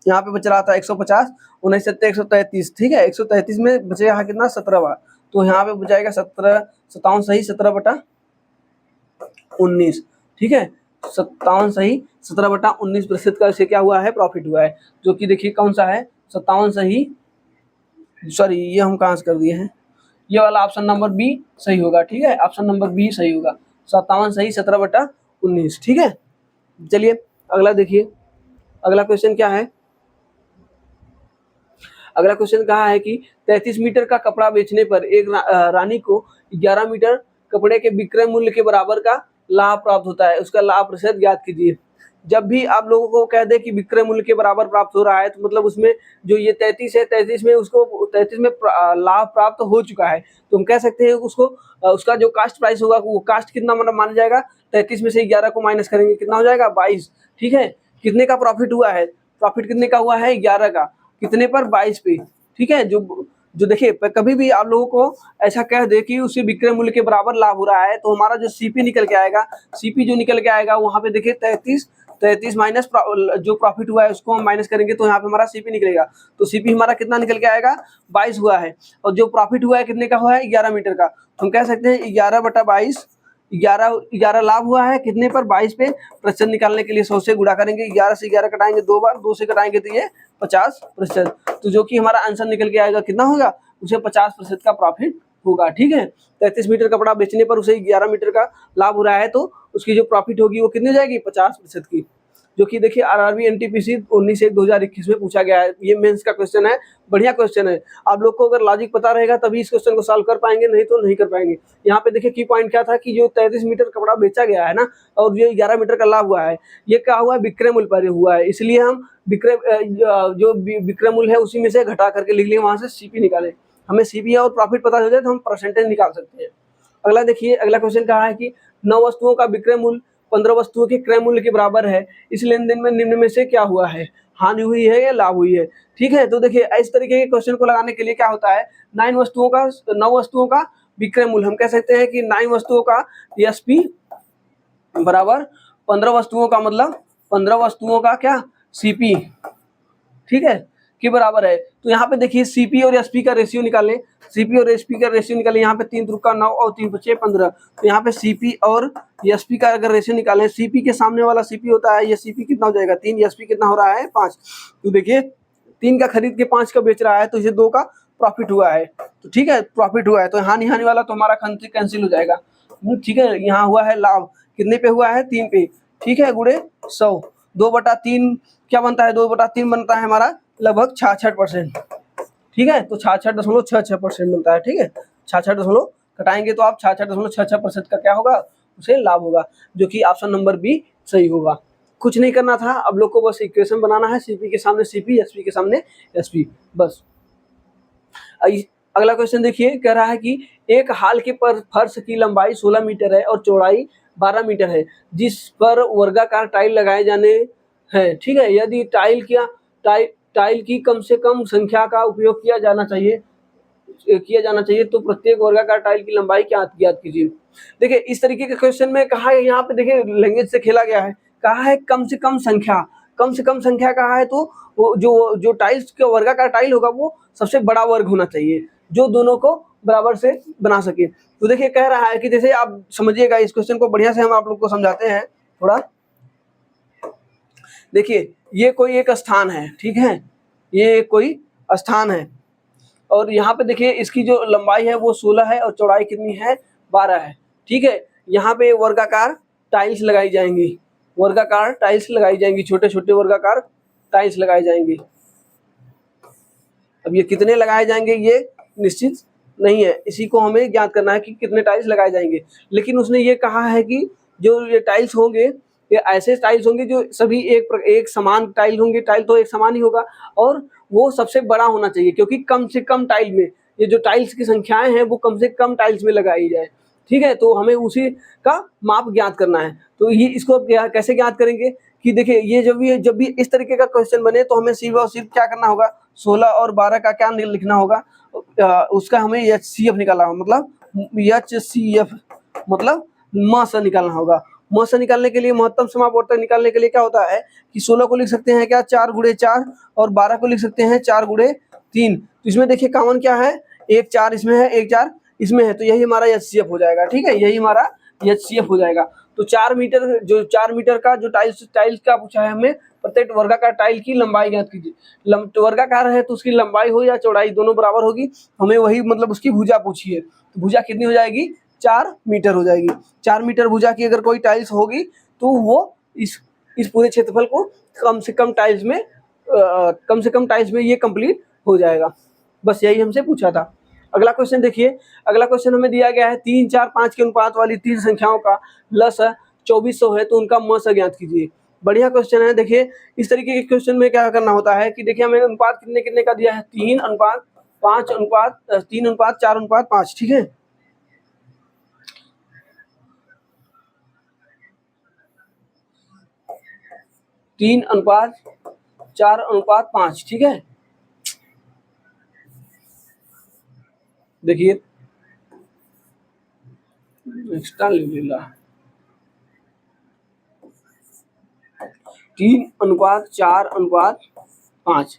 Speaker 1: यहाँ पे बच रहा था 150, 19 सत्ते 133, ठीक है, 133 में बचेगा कितना 17 बार, तो यहाँ पे बचाएगा 17, 57 सही 17/19, ठीक है, 57 सही 17/19% का इसे क्या हुआ है प्रॉफिट हुआ है, जो कि देखिए कौन सा है 57 सही, सॉरी ये हम कहाँ से कर दिए हैं, ये वाला ऑप्शन नंबर बी सही होगा, ठीक है, ऑप्शन नंबर बी सही होगा, 57 सही 17/19, ठीक है। चलिए अगला देखिए, अगला क्वेश्चन क्या है, अगला क्वेश्चन कहा है कि 33 मीटर का कपड़ा बेचने पर एक रानी को 11 मीटर कपड़े के विक्रय मूल्य के बराबर का लाभ प्राप्त होता है, उसका लाभ प्रतिशत ज्ञात कीजिए। जब भी आप लोगों को कह दे कि विक्रय मूल्य के बराबर प्राप्त हो रहा है, तो मतलब उसमें जो ये 33 है, 33 में उसको 33 में लाभ प्राप्त हो चुका है, तो हम कह सकते हैं उसको उसका जो कास्ट प्राइस होगा वो कास्ट कितना मतलब माना जाएगा, 33 में से 11 को माइनस करेंगे कितना हो जाएगा 22। ठीक है, कितने का प्रॉफिट हुआ है, प्रॉफिट कितने का हुआ है 11 का, कितने पर 22 पे। ठीक है, जो देखिए कभी भी आप लोगों को ऐसा कह दे कि उसे विक्रय मूल्य के बराबर लाभ हो रहा है, तो हमारा जो सीपी निकल के आएगा, सीपी जो निकल के आएगा वहाँ पे देखिए 33 माइनस जो प्रॉफिट हुआ है उसको हम माइनस करेंगे तो यहाँ पे हमारा सीपी निकलेगा। तो सीपी हमारा कितना निकल के आएगा 22 हुआ है, और जो प्रॉफिट हुआ है कितने का हुआ है 11 मीटर का, तो हम कह सकते हैं 11/22, 11 लाभ हुआ है कितने पर 22 पे। प्रतिशत निकालने के लिए 100 से गुणा करेंगे, 11 से 11 कटाएंगे 2 बार, 2 से कटाएंगे तो ये 50%। तो जो कि हमारा आंसर निकल के आएगा कितना होगा, उसे 50% का प्रॉफिट होगा। ठीक है, 33 मीटर कपड़ा बेचने पर उसे 11 मीटर का लाभ हो रहा है, तो उसकी जो प्रॉफिट होगी वो कितनी हो जाएगी 50% की, जो कि देखिए आरआरबी एनटीपीसी 19/1/2021 में पूछा गया है। ये मेंस का क्वेश्चन है, बढ़िया क्वेश्चन है। आप लोग को अगर लॉजिक पता रहेगा तभी इस क्वेश्चन को सॉल्व कर पाएंगे, नहीं तो नहीं कर पाएंगे। यहाँ पे देखिए की पॉइंट क्या था कि जो 33 मीटर कपड़ा बेचा गया है ना, और ये 11 मीटर का लाभ हुआ है, ये क्या हुआ है विक्रय मूल्य पर हुआ है, इसलिए हम जो विक्रय मूल्य है उसी में से घटा करके लिख लिए, वहां से सीपी निकाले। हमें सीपी और प्रॉफिट पता हो जाए तो हम परसेंटेज निकाल सकते हैं। अगला देखिए, अगला क्वेश्चन कहा है कि 9 वस्तुओं का विक्रय मूल्य 15 वस्तुओं के क्रय मूल्य के बराबर है, इस लेन देन में निम्न में से क्या हुआ है, हानि हुई है या लाभ हुई है। ठीक है, तो देखिए इस तरीके के क्वेश्चन को लगाने के लिए क्या होता है, 9 वस्तुओं का विक्रय मूल्य, हम कह सकते हैं कि 9 वस्तुओं का एसपी बराबर 15 वस्तुओं का, मतलब 15 वस्तुओं का क्या सीपी, ठीक है, के बराबर है। तो यहाँ पे देखिए सीपी और एसपी का रेशियो निकालें, सीपी और एसपी का रेशियो निकालें। यहाँ पे 3 त्रिका 9 और 3 5 15, तो यहाँ पे सीपी और एसपी का अगर रेशियो निकालें, सीपी के सामने वाला सीपी होता है, ये सीपी कितना हो जाएगा 3, एसपी कितना हो रहा है 5। तो देखिए 3 का खरीद के 5 का बेच रहा है, तो इसे 2 का प्रॉफिट हुआ है। तो ठीक है, प्रॉफिट हुआ है तो हानि हानि वाला तो हमारा कैंसिल हो जाएगा। ठीक है, यहाँ हुआ है लाभ, कितने पे हुआ है 3 पे। ठीक है, गुणे 100, 2/3 क्या बनता है, 2/3 बनता है हमारा लगभग 66%। ठीक है, तो 66.66% बनता है। ठीक है, 66 कटाएंगे तो आप 66.66% का क्या होगा, उसे लाभ होगा, जो कि ऑप्शन नंबर बी सही होगा। कुछ नहीं करना था, अब लोग को बस इक्वेशन बनाना है, सीपी के सामने सीपी, एसपी के सामने एसपी, बस। अगला क्वेश्चन देखिए, कह रहा है कि एक हाल के पर फर्श की लंबाई 16 मीटर है और चौड़ाई 12 मीटर है, जिस पर वर्गाकार टाइल लगाए जाने हैं। ठीक है, यदि टाइल की कम से कम संख्या का उपयोग किया जाना चाहिए तो प्रत्येक वर्गाकार टाइल की लंबाई क्या ज्ञात कीजिए। देखिए इस तरीके के क्वेश्चन में कहा है, यहाँ पे देखिए लैंग्वेज से खेला गया है, कहा है कम से कम संख्या, कम से कम संख्या कहा है, तो वो जो टाइल्स का वर्गाकार टाइल होगा वो सबसे बड़ा वर्ग होना चाहिए, जो दोनों को बराबर से बना सके। तो देखिए कह रहा है कि जैसे आप समझिएगा इस क्वेश्चन को बढ़िया से, हम आप लोग को समझाते हैं थोड़ा। देखिए ये कोई एक स्थान है, ठीक है, ये कोई स्थान है, और यहाँ पे देखिए इसकी जो लंबाई है वो 16 है और चौड़ाई कितनी है 12 है। ठीक है, यहाँ पे वर्गाकार टाइल्स लगाई जाएंगी, वर्गाकार टाइल्स लगाई जाएंगी, छोटे छोटे वर्गाकार टाइल्स लगाए जाएंगे। अब ये कितने लगाए जाएंगे ये निश्चित नहीं है, इसी को हमें ज्ञात करना है कि कितने टाइल्स लगाए जाएंगे। लेकिन उसने ये कहा है कि जो ये टाइल्स होंगे ये ऐसे टाइल्स होंगे जो सभी एक समान टाइल होंगे, टाइल तो एक समान ही होगा, और वो सबसे बड़ा होना चाहिए, क्योंकि कम से कम टाइल में, ये जो टाइल्स की संख्याएं हैं वो कम से कम टाइल्स में लगाई जाए। ठीक है, तो हमें उसी का माप ज्ञात करना है। तो ये इसको कैसे ज्ञात करेंगे कि देखिए ये जब भी इस तरीके का क्वेश्चन बने तो हमें सिर्फ और सिर्फ क्या करना होगा, 16 और 12 का क्या लिखना होगा, उसका हमें HCF निकालना होगा, मतलब HCF मतलब म से निकालना होगा। म से निकालने के लिए, महत्तम समापवर्तक निकालने के लिए क्या होता है कि 16 को लिख सकते हैं क्या 4 × 4, और 12 को लिख सकते हैं 4 × 3। तो इसमें देखिए कॉमन क्या है, 1 4 इसमें है, 1 4 इसमें है, तो यही हमारा HCF हो जाएगा। ठीक है, यही हमारा HCF हो जाएगा। तो 4 मीटर, जो 4 मीटर का जो टाइल्स का पूछा है हमें, प्रत्येक वर्गाकार टाइल की लंबाई ज्ञात कीजिए। वर्गाकार है तो उसकी लंबाई हो या चौड़ाई दोनों बराबर होगी, हमें वही मतलब उसकी भुजा पूछी है, तो भुजा कितनी हो जाएगी 4 मीटर हो जाएगी। 4 मीटर भुजा की अगर कोई टाइल्स होगी तो वो इस पूरे क्षेत्रफल को कम से कम टाइल्स में ये कंप्लीट हो जाएगा। बस यही हमसे पूछा था। अगला क्वेश्चन देखिए, अगला क्वेश्चन हमें दिया गया है 3 4 5 के अनुपात वाली 3 संख्याओं का लस 2400 है, तो उनका म ज्ञात कीजिए। बढ़िया क्वेश्चन है। देखिए इस तरीके के क्वेश्चन में क्या करना होता है कि देखिए हमें अनुपात कितने कितने का दिया है, 3 अनुपात 5 अनुपात 3 अनुपात 4 अनुपात 5, ठीक है। तीन अनुपात 4 अनुपात 5, ठीक है। देखिए एक्स्ट्रा ले लेला 3 अनुपात 4 अनुपात 5,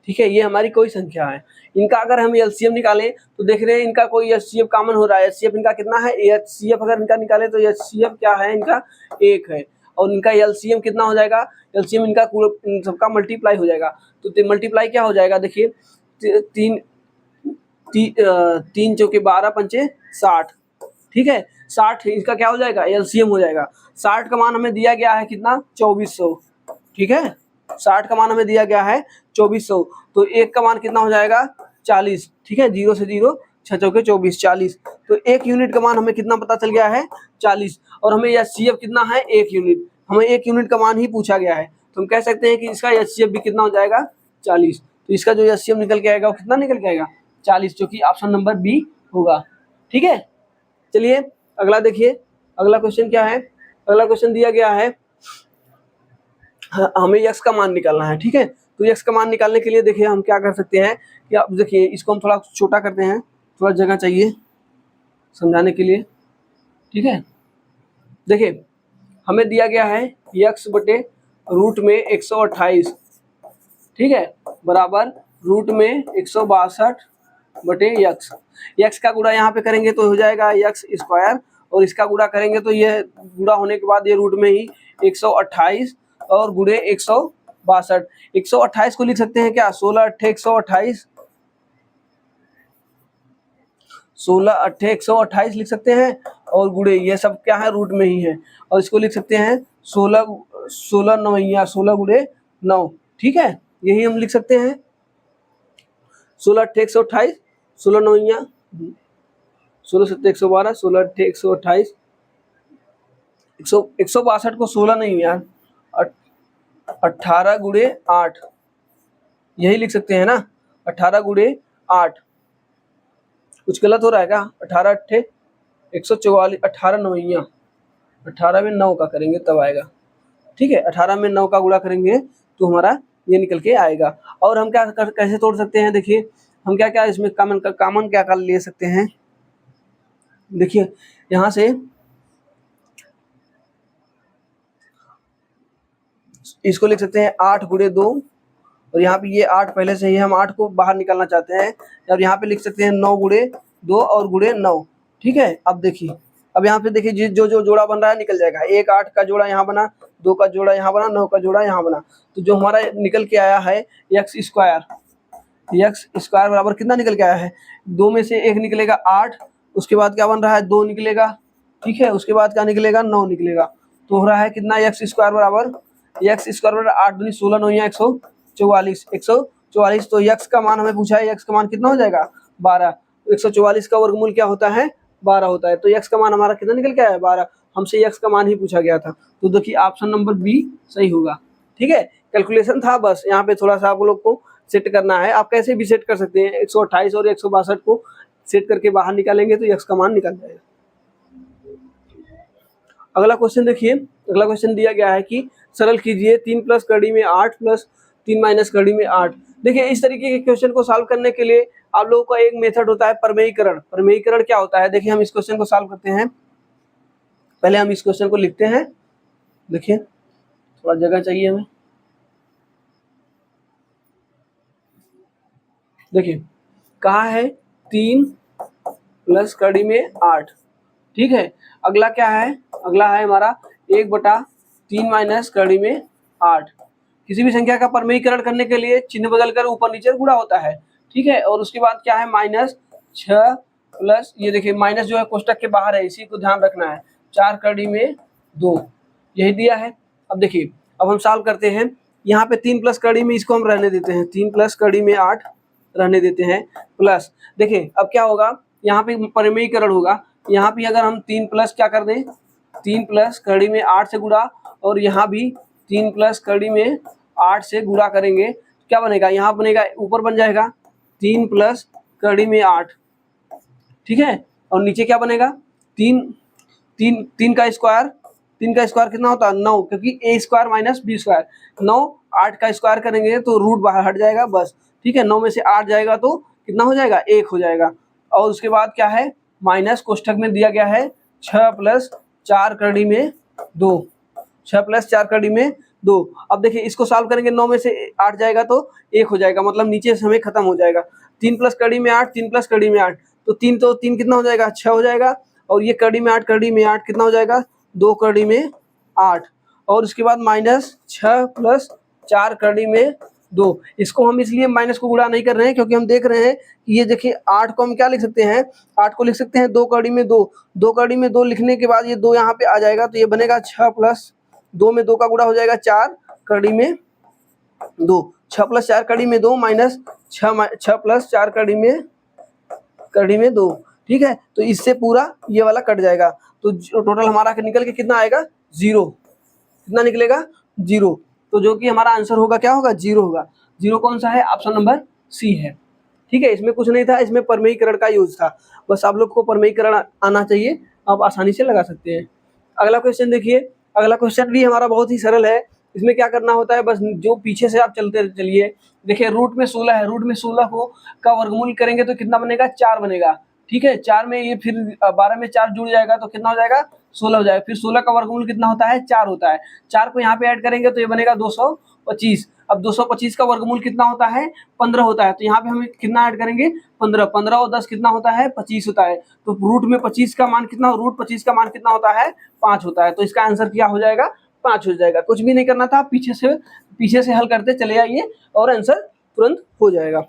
Speaker 1: ठीक है। ये हमारी कोई संख्या है। इनका अगर हम एलसीएम निकालें तो देख रहे हैं इनका कोई एचसीएफ कॉमन हो रहा है। एचसीएफ इनका कितना है, एचसीएफ अगर इनका निकाले तो एचसीएफ क्या है इनका 1 है, और इनका एलसीएम कितना हो जाएगा, एलसीएम इनका इन सबका मल्टीप्लाई हो जाएगा। तो मल्टीप्लाई क्या हो जाएगा, देखिए 3 चौके 12 पंचे 60, ठीक है। 60 इसका क्या हो जाएगा, एलसीएम हो जाएगा। 60 का मान हमें दिया गया है कितना, 2400, ठीक है। 60 का मान हमें दिया गया है 2400, तो 1 का मान कितना हो जाएगा 40, ठीक है। 0 से 0 6 चौके 24 40, तो 1 यूनिट का मान हमें कितना पता चल गया है 40, और हमें एचसीएफ कितना है 1 यूनिट, हमें 1 यूनिट का मान ही पूछा गया है। तो हम कह सकते हैं कि इसका एचसीएफ भी कितना हो जाएगा 40। तो इसका जो एचसीएफ निकल के आएगा वो कितना निकल के आएगा 40, जो कि ऑप्शन नंबर बी होगा, ठीक है। चलिए अगला देखिए, अगला क्वेश्चन क्या है। अगला क्वेश्चन दिया गया है हमें x का मान निकालना है, ठीक है। तो x का मान निकालने के लिए देखिए हम क्या कर सकते हैं कि आप देखिए इसको हम थोड़ा छोटा करते हैं, थोड़ा जगह चाहिए समझाने के लिए, ठीक है। देखिए हमें दिया गया है x बटे रूट में 128, ठीक है, बराबर रूट में 162 बटे x का गुणा यहाँ पे करेंगे तो हो जाएगा x स्क्वायर, और इसका गुणा करेंगे तो ये गुणा होने के बाद ये रूट में ही 128 और गुणे 162। 128 को लिख सकते हैं क्या, 16 अट्ठे 128, 16 अट्ठे 128 लिख सकते हैं, और गुणे ये सब क्या है रूट में ही है, और इसको लिख सकते हैं 16 नवैया 16 गुणे 9, ठीक है। यही हम लिख सकते हैं 16 अट्ठे 128, 16 नवैया 16 सत्ते 112, 16 अट्ठे 128, 162 को 16 नहीं यार 18 गुणे 8, यही लिख सकते हैं ना, 18 गुणे 8। कुछ गलत हो रहा है क्या, 18 अट्ठे 144, 18 नवैया 18 में 9 का करेंगे तब आएगा, ठीक है। 18 में 9 का गुणा करेंगे तो हमारा ये निकल के आएगा। और हम क्या कैसे तोड़ सकते हैं, देखिए हम क्या क्या इसमें कॉमन क्या कर ले सकते हैं। देखिए यहाँ से इसको लिख सकते हैं 8 गुणे 2, और यहाँ पे ये 8 पहले से ही हम 8 को बाहर निकालना चाहते हैं, और यहाँ पे लिख सकते हैं 9 गुणे 2 और गुणे 9, ठीक है। अब देखिए अब यहाँ पे देखिए जो जो जोड़ा बन रहा है निकल जाएगा, 1 8 का जोड़ा यहाँ बना, 2 का जोड़ा यहाँ बना, 9 का जोड़ा यहाँ बना, तो जो हमारा निकल के आया है एक्स स्क्वायर बराबर कितना निकल के आया है, 2 में से 1 निकलेगा 8, उसके बाद क्या बन रहा है 2 निकलेगा, ठीक है, उसके बाद क्या निकलेगा 9 निकलेगा, तो हो रहा है कितना एक्स स्क्वायर बराबर 8 दूनी 16 9 144, तो x का मान हमें पूछा है, x का मान कितना हो जाएगा 12, 144 का वर्गमूल क्या होता है 12 होता है, तो x का मान हमारा कितना निकल के आया 12, हमसे x का मान ही पूछा गया था, तो देखिए ऑप्शन नंबर बी सही होगा, ठीक है। कैलकुलेशन था बस, यहाँ पे थोड़ा सा आप लोग को सेट करना है, आप कैसे भी सेट कर सकते हैं, 128 और 162 को सेट करके बाहर निकालेंगे तो x का मान निकल जाएगा। अगला क्वेश्चन देखिए, अगला क्वेश्चन दिया गया है कि सरल कीजिए 3 प्लस कड़ी में 8 प्लस 3 माइनस कड़ी में 8। देखिए इस तरीके के क्वेश्चन को सॉल्व करने के लिए आप लोगों का एक मेथड होता है प्रमेयीकरण। प्रमेयीकरण क्या होता है, देखिए हम इस क्वेश्चन को सॉल्व करते हैं। पहले हम इस क्वेश्चन को लिखते हैं, देखिए थोड़ा जगह चाहिए हमें। देखिए कहा है 3 प्लस कड़ी में 8, ठीक है। अगला क्या है, अगला है हमारा 1/3 माइनस कड़ी में 8। किसी भी संख्या का परमेयीकरण करने के लिए चिन्ह बदलकर ऊपर नीचे गुणा होता है, ठीक है। और उसके बाद क्या है -6 प्लस, ये देखिए माइनस जो है कोष्टक के बाहर है, इसी को ध्यान रखना है, 4 कड़ी में 2, यही दिया है। अब देखिए अब हम सॉल्व करते हैं, यहाँ पे 3 प्लस कड़ी में इसको हम रहने देते हैं, 3 प्लस कड़ी में 8 रहने देते हैं, प्लस देखिए अब क्या होगा, यहाँ पे परमेयीकरण होगा, यहाँ पे अगर हम 3 प्लस क्या कर दें, 3 प्लस कड़ी में 8 से गुणा, और यहाँ भी 3 प्लस कड़ी में 8 से गुणा करेंगे क्या बनेगा, यहाँ बनेगा ऊपर बन जाएगा 3 प्लस कड़ी में 8, ठीक है, और नीचे क्या बनेगा 3 का स्क्वायर, 3 का स्क्वायर कितना होता है 9, क्योंकि a square minus B square 9, 8 का स्क्वायर करेंगे तो रूट बाहर हट जाएगा बस, ठीक है, 9 में से 8 जाएगा तो कितना हो जाएगा 1 हो जाएगा। और उसके बाद क्या है माइनस कोष्ठक में दिया गया है 6 प्लस 4 कड़ी में 2, 6 प्लस 4 कड़ी में 2। अब देखिए इसको सॉल्व करेंगे 9 में से 8 जाएगा तो 1 हो जाएगा, मतलब नीचे से हमें खत्म हो जाएगा। 3 प्लस कड़ी में 8, 3 प्लस कड़ी में 8 तो 3 कितना हो जाएगा 6 हो जाएगा, और ये कड़ी में 8 कितना हो जाएगा 2 कड़ी में 8, और उसके बाद माइनस 6 प्लस 4 कड़ी में 2। इसको हम इसलिए माइनस को गुणा नहीं कर रहे हैं क्योंकि हम देख रहे हैं कि ये देखिए 8 को हम क्या लिख सकते हैं, 8 को लिख सकते हैं 2 कड़ी में 2, 2 कड़ी में 2 लिखने के बाद ये 2 यहाँ पे आ जाएगा तो ये बनेगा 6 प्लस 2 में 2 का गुणा हो जाएगा 4 कड़ी में 2, 6 प्लस 4 कड़ी में 2 माइनस 6 प्लस 4 कड़ी में 2, ठीक है, तो इससे पूरा ये वाला कट जाएगा तो टोटल हमारा निकल के कितना आएगा 0, कितना निकलेगा 0, तो जो कि हमारा आंसर होगा क्या होगा 0 होगा। 0 कौन सा है, ऑप्शन नंबर सी है, ठीक है, इसमें कुछ नहीं था, इसमें प्रमेयीकरण का यूज था, बस आप लोग को प्रमेयीकरण आना चाहिए, आप आसानी से लगा सकते हैं। अगला क्वेश्चन देखिए, अगला क्वेश्चन भी हमारा बहुत ही सरल है। इसमें क्या करना होता है, बस जो पीछे से आप चलते चलिए, देखिए रूट में 16 है, रूट में 16 को का वर्गमूल करेंगे तो कितना बनेगा 4 बनेगा, ठीक है, 4 में ये फिर 12 में 4 जुड़ जाएगा तो कितना हो जाएगा 16 हो जाएगा, फिर 16 का वर्गमूल कितना होता है 4 होता है, 4 को यहाँ पे ऐड करेंगे तो ये बनेगा 225। अब 225 का वर्गमूल कितना होता है 15 होता है, तो यहाँ पे हम कितना ऐड करेंगे 15, 15 और 10 कितना होता है 25 होता है, तो रूट में 25 का मान कितना, रूट 25 का मान कितना होता है 5 होता है, तो इसका आंसर क्या हो जाएगा 5 हो जाएगा। कुछ भी नहीं करना था, पीछे से हल करते चले आइए और आंसर तुरंत हो जाएगा।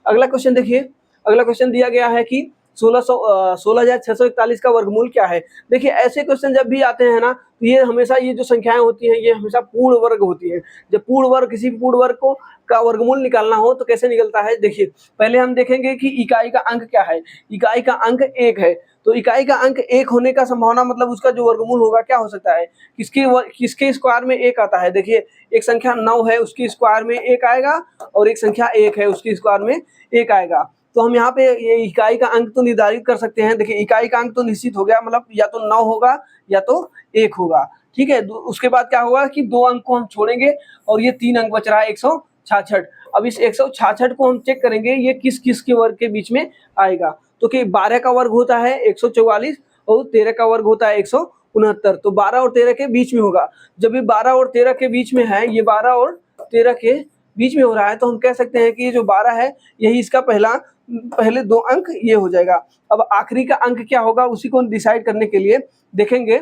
Speaker 1: अगला क्वेश्चन देखिए, अगला क्वेश्चन दिया गया है कि 16,641 का वर्गमूल क्या है। देखिए ऐसे क्वेश्चन जब भी आते हैं ना तो ये हमेशा ये जो संख्याएं होती हैं ये हमेशा पूर्ण वर्ग होती हैं। जब पूर्ण वर्ग किसी पूर्ण वर्ग को का वर्गमूल निकालना हो तो कैसे निकलता है, देखिए पहले हम देखेंगे कि इकाई का अंक क्या है। इकाई का अंक 1 है, तो इकाई का अंक 1 होने का संभावना मतलब उसका जो वर्गमूल होगा क्या हो सकता है, किसके स्क्वायर में 1 आता है। देखिए एक संख्या 9 है उसकी स्क्वायर में 1 आएगा और एक संख्या 1 है उसकी स्क्वायर में 1 आएगा। तो हम यहाँ पे ये इकाई का अंक तो निर्धारित कर सकते हैं। देखिए इकाई का अंक तो निश्चित हो गया, मतलब या तो 9 होगा या तो 1 होगा, ठीक है। उसके बाद क्या होगा कि 2 अंक को हम छोड़ेंगे और ये 3 अंक बच रहा है 166। अब इस 166 को हम चेक करेंगे ये किस किस के वर्ग के बीच में आएगा। तो कि 12 का वर्ग होता है 144 और 13 का वर्ग होता है 169, तो 12 और 13 के बीच में होगा। जब ये 12 और 13 के बीच में है, ये 12 और 13 के बीच में हो रहा है, तो हम कह सकते हैं कि ये जो 12 है यही इसका पहले 2 अंक ये हो जाएगा। अब आखिरी का अंक क्या होगा उसी को डिसाइड करने के लिए देखेंगे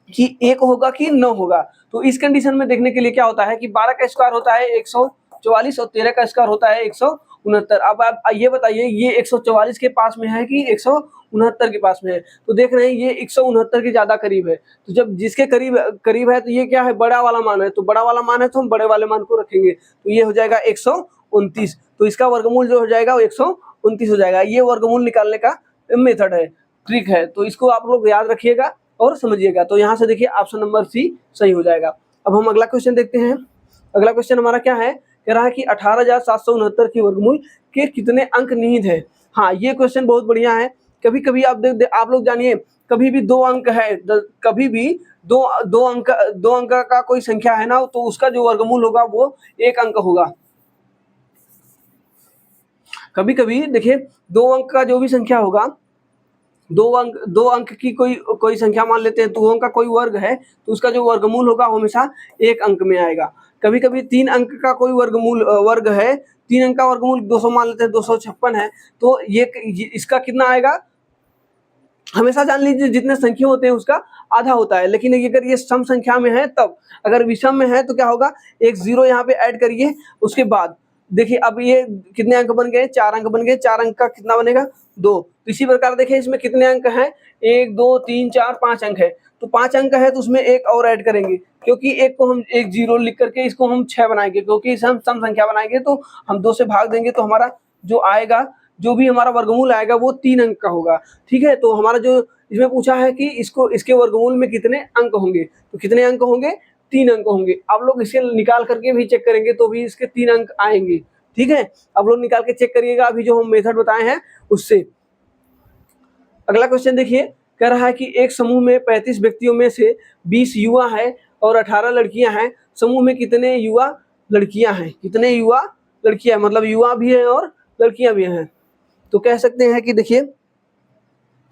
Speaker 1: कि 1 होगा कि 9 होगा। तो इस कंडीशन में देखने के लिए क्या होता है कि 12 का स्क्वायर होता है 144 और 13 का स्क्वायर होता है 169। अब आप ये बताइए ये 144 के पास में है कि 169 के पास में है। तो देख रहे हैं ये 169 के ज्यादा करीब है, तो जब जिसके करीब है तो ये क्या है बड़ा वाला मान है, तो बड़ा वाला मान है तो हम बड़े वाले मान को रखेंगे, तो ये हो जाएगा 129। तो इसका वर्गमूल जो हो जाएगा वो 129 हो जाएगा। ये वर्गमूल निकालने का मेथड है, ट्रिक है, तो इसको आप लोग याद रखिएगा और समझिएगा। तो यहाँ से देखिए ऑप्शन नंबर सी सही हो जाएगा। अब हम अगला क्वेश्चन देखते हैं। अगला क्वेश्चन हमारा क्या है, कह रहा है कि 18,769 की वर्गमूल के कितने अंक निहित है। हाँ ये क्वेश्चन बहुत बढ़िया है। कभी कभी आप लोग जानिए कभी भी 2 अंक है, कभी भी दो अंक का कोई संख्या है ना तो उसका जो वर्गमूल होगा वो 1 अंक होगा। कभी कभी देखिए 2 अंक का जो भी संख्या होगा, 2 अंक की कोई संख्या मान लेते हैं, 2 अंक का कोई वर्ग है तो उसका जो वर्गमूल होगा हमेशा 1 अंक में आएगा। कभी कभी 3 अंक का कोई वर्ग है, 3 अंक का वर्गमूल 200 मान लेते हैं, 256 है, तो ये इसका कितना आएगा, हमेशा जान लीजिए जितने संख्या होते हैं उसका आधा होता है। लेकिन अगर ये सम संख्या में है तब, अगर विषम में है तो क्या होगा, एक 0 यहाँ पे ऐड करिए। उसके बाद देखिए अब ये कितने अंक बन गए, 4 अंक बन गए, 4 अंक का कितना बनेगा 2। तो इसी प्रकार देखिए इसमें कितने अंक हैं, 1 2 3 4 5 अंक है, तो 5 अंक है तो उसमें एक और ऐड करेंगे, क्योंकि एक को हम एक 0 लिख करके इसको हम 6 बनाएंगे, क्योंकि इसे हम सम संख्या बनाएंगे तो हम 2 से भाग देंगे तो हमारा जो आएगा, जो भी हमारा वर्गमूल आएगा वो 3 अंक का होगा, ठीक है। तो हमारा जो इसमें पूछा है कि इसके वर्गमूल में कितने अंक होंगे, तो कितने अंक होंगे 3 अंक होंगे। आप लोग इसे निकाल करके भी चेक करेंगे तो भी इसके 3 अंक आएंगे। ठीक है, आप लोग निकाल के चेक करिएगा अभी जो हम मेथड बताए हैं उससे। अगला क्वेश्चन देखिए, कह रहा है कि एक समूह में 35 व्यक्तियों में से 20 युवा है और 18 लड़कियां हैं। समूह में कितने युवा लड़कियां हैं? कितने युवा लड़कियां, मतलब युवा भी हैं और लड़कियां भी हैं। तो कह सकते हैं कि देखिए,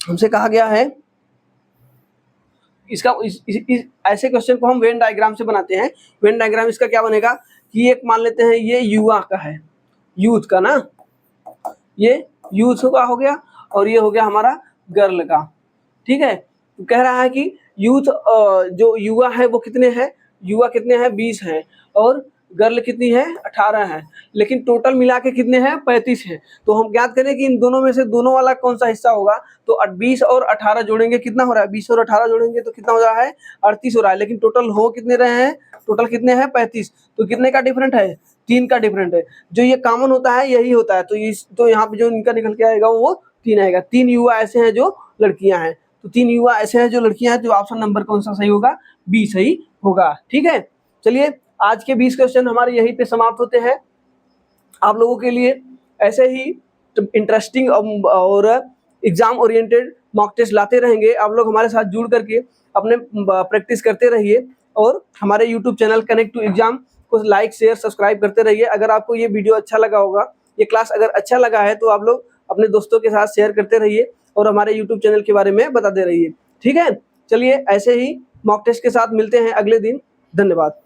Speaker 1: हमसे कहा गया है इसका ऐसे क्वेश्चन को हम वेन डायग्राम से बनाते हैं। वेन डायग्राम इसका क्या बनेगा कि एक मान लेते हैं ये युवा का है, यूथ का ना, ये यूथ का हो गया और ये हो गया हमारा गर्ल का। ठीक है, तो कह रहा है कि यूथ जो युवा है वो कितने हैं? युवा कितने हैं? 20 हैं और गर्ल कितनी है? 18 है। लेकिन टोटल मिला के कितने हैं? 35 हैं। तो हम ज्ञात करें कि इन दोनों में से दोनों वाला कौन सा हिस्सा होगा। तो 20 और 18 जोड़ेंगे कितना हो रहा है? 20 और 18 जोड़ेंगे तो कितना हो रहा है? 38 हो रहा है। लेकिन टोटल हो कितने रहे हैं? टोटल कितने हैं? 35। तो कितने का डिफरेंट है? 3 का डिफरेंट है। जो ये कॉमन होता है यही होता है। तो यहाँ पे जो इनका निकल के आएगा वो 3 आएगा। 3 युवा ऐसे हैं जो लड़कियां हैं। तो 3 युवा ऐसे हैं जो लड़कियां हैं। तो ऑप्शन नंबर कौन सा सही होगा? बी सही होगा। ठीक है, चलिए आज के 20 क्वेश्चन हमारे यहीं पे समाप्त होते हैं। आप लोगों के लिए ऐसे ही इंटरेस्टिंग और एग्जाम ओरिएंटेड मॉक टेस्ट लाते रहेंगे। आप लोग हमारे साथ जुड़ करके अपने प्रैक्टिस करते रहिए और हमारे YouTube channel connect to exam को लाइक शेयर सब्सक्राइब करते रहिए। अगर आपको ये वीडियो अच्छा लगा होगा, ये क्लास अगर अच्छा लगा है तो आप लोग अपने दोस्तों के साथ शेयर करते रहिए और हमारे यूट्यूब चैनल के बारे में बताते रहिए। ठीक है, चलिए ऐसे ही मॉक टेस्ट के साथ मिलते हैं अगले दिन। धन्यवाद।